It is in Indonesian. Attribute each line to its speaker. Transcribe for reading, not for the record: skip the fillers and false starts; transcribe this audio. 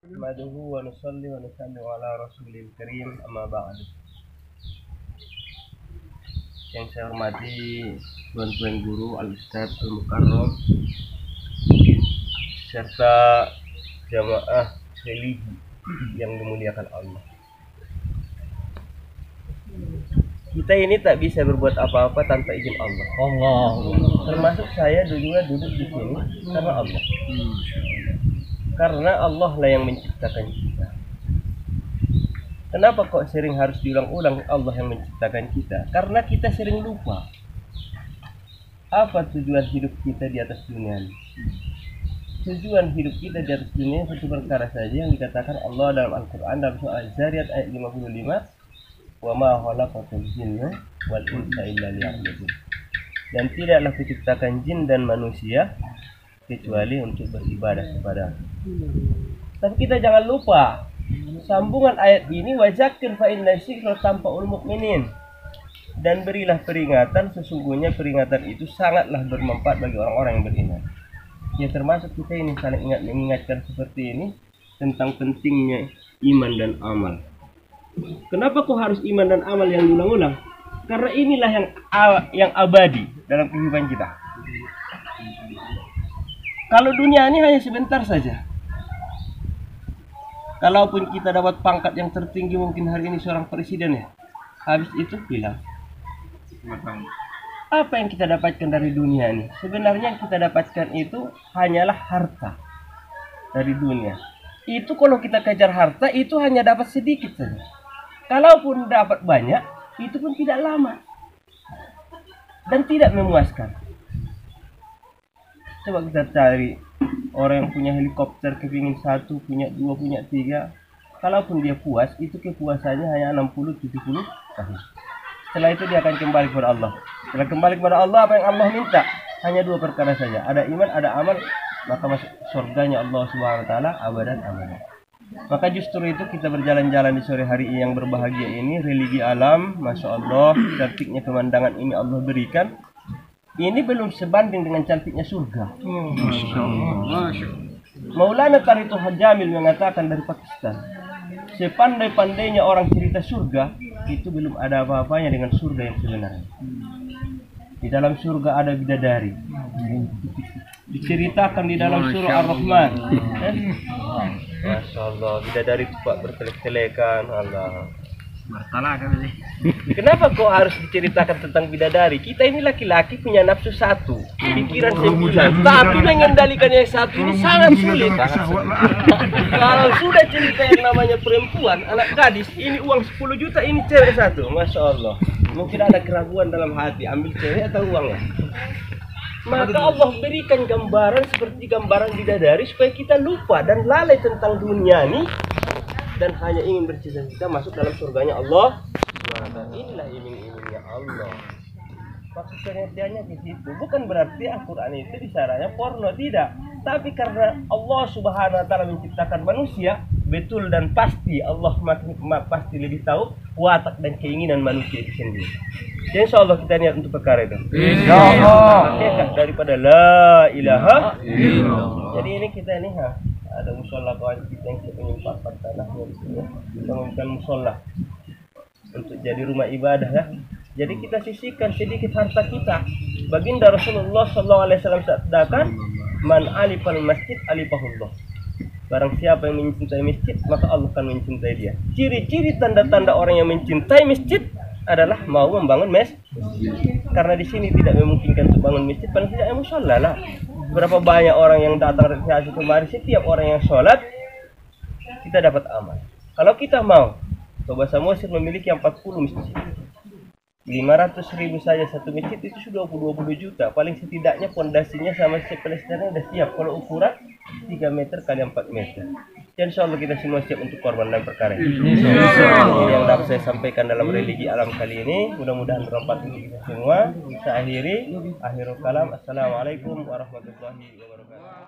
Speaker 1: نحمده ونصلي ونسلم على Rasulil Karim amma ba'd. Yang saya hormati tuan-tuan guru Al-Ustaz Al-Mukarram serta jamaah religi yang dimuliakan Allah. Kita ini tak bisa berbuat apa-apa tanpa izin Allah. Termasuk saya juga duduk di sini karena Allah. Karena Allah lah yang menciptakan kita. Kenapa kok sering harus diulang-ulang Allah yang menciptakan kita? Karena kita sering lupa apa tujuan hidup kita di atas dunia ini. Tujuan hidup kita di atas dunia satu perkara saja yang dikatakan Allah dalam Al-Quran dalam surah Az-Zariyat ayat 55, wa ma khalaqatul jinna wal insa illa liya'budun. Dan tidaklah kuciptakan jin dan manusia kecuali untuk beribadah kepada. Tapi kita jangan lupa sambungan ayat ini, wajahkan fa inna dzikra tanfa'ul mu'minin, dan berilah peringatan, sesungguhnya peringatan itu sangatlah bermanfaat bagi orang-orang yang beriman. Ya, termasuk kita ini saling mengingatkan seperti ini tentang pentingnya iman dan amal. Kenapa kok harus iman dan amal yang diulang-ulang? Karena inilah yang abadi dalam kehidupan kita. Kalau dunia ini hanya sebentar saja. Kalaupun kita dapat pangkat yang tertinggi, mungkin hari ini seorang presiden ya, habis itu hilang. Apa yang kita dapatkan dari dunia ini? Sebenarnya yang kita dapatkan itu hanyalah harta dari dunia. Itu kalau kita kejar harta itu hanya dapat sedikit saja. Kalaupun dapat banyak, itu pun tidak lama dan tidak memuaskan. Coba kita cari orang yang punya helikopter, kepingin satu, punya dua, punya tiga. Kalaupun dia puas, itu kepuasannya hanya 60-70 tahun. Setelah itu dia akan kembali kepada Allah. Setelah kembali kepada Allah, apa yang Allah minta? Hanya dua perkara saja. Ada iman, ada amal, maka masuk surganya Allah Subhanahu wa taala abadan abadan. Maka justru itu kita berjalan-jalan di sore hari yang berbahagia ini, religi alam, Masya Allah, cantiknya pemandangan ini Allah berikan. Ini belum sebanding dengan cantiknya surga. Maulana Tarito Hajamil mengatakan dari Pakistan, sepandai-pandainya orang cerita surga, itu belum ada apa-apanya dengan surga yang sebenarnya. Di dalam surga ada bidadari, diceritakan di dalam surah Ar-Rahman. Masya Allah, bidadari itu Pak berkelek-kelekan. Allah, masalah kan ini. Kenapa kok harus diceritakan tentang bidadari? Kita ini laki-laki punya nafsu satu, pikiran 9, tapi mengendalikan yang satu ini sangat sulit. Kalau sudah cerita yang namanya perempuan, anak gadis, ini uang 10 juta, ini cewek satu, Masya Allah. Mungkin ada keraguan dalam hati, ambil cewek atau uangnya. Maka Allah berikan gambaran seperti gambaran bidadari supaya kita lupa dan lalai tentang dunia ini dan hanya ingin bercita-cita masuk dalam surganya Allah. Inilah iming-imingnya Allah. Maksud pengertiannya di situ bukan berarti Al-Quran itu disaranya porno, tidak. Tapi karena Allah Subhanahu wa taala menciptakan manusia, betul dan pasti Allah pasti lebih tahu watak dan keinginan manusia itu sendiri. Jadi insya Allah kita niat untuk perkara itu. Insya Allah. Daripada la ilaha illallah. Jadi ini kita ini ada musola kawan kita yang kita menyempatkan tanahnya di sini. Kita membuat musola untuk jadi rumah ibadah ya. Jadi kita sisihkan sedikit harta kita. Baginda Rasulullah SAW sabdakan, man alifal masjid alifahullah. Barang siapa yang mencintai masjid, maka Allah akan mencintai dia. Ciri-ciri tanda-tanda orang yang mencintai masjid adalah mau membangun masjid. Karena di sini tidak memungkinkan untuk bangun masjid, paling tidak musola lah. Berapa banyak orang yang datang rekreasi kemari, setiap orang yang sholat kita dapat amal. Kalau kita mau, Toba Samosir memiliki 40 masjid. 500.000 saja satu masjid itu sudah 20 juta. Paling setidaknya pondasinya sama sepelesternya sudah siap. Kalau ukuran 3 meter kali 4 meter. Dan insya Allah kita semua siap untuk korban dalam perkara ini. Ini yang dapat saya sampaikan dalam religi alam kali ini. Mudah-mudahan bermanfaat untuk kita semua. Saya akhiri. Akhirul kalam. Assalamualaikum warahmatullahi wabarakatuh.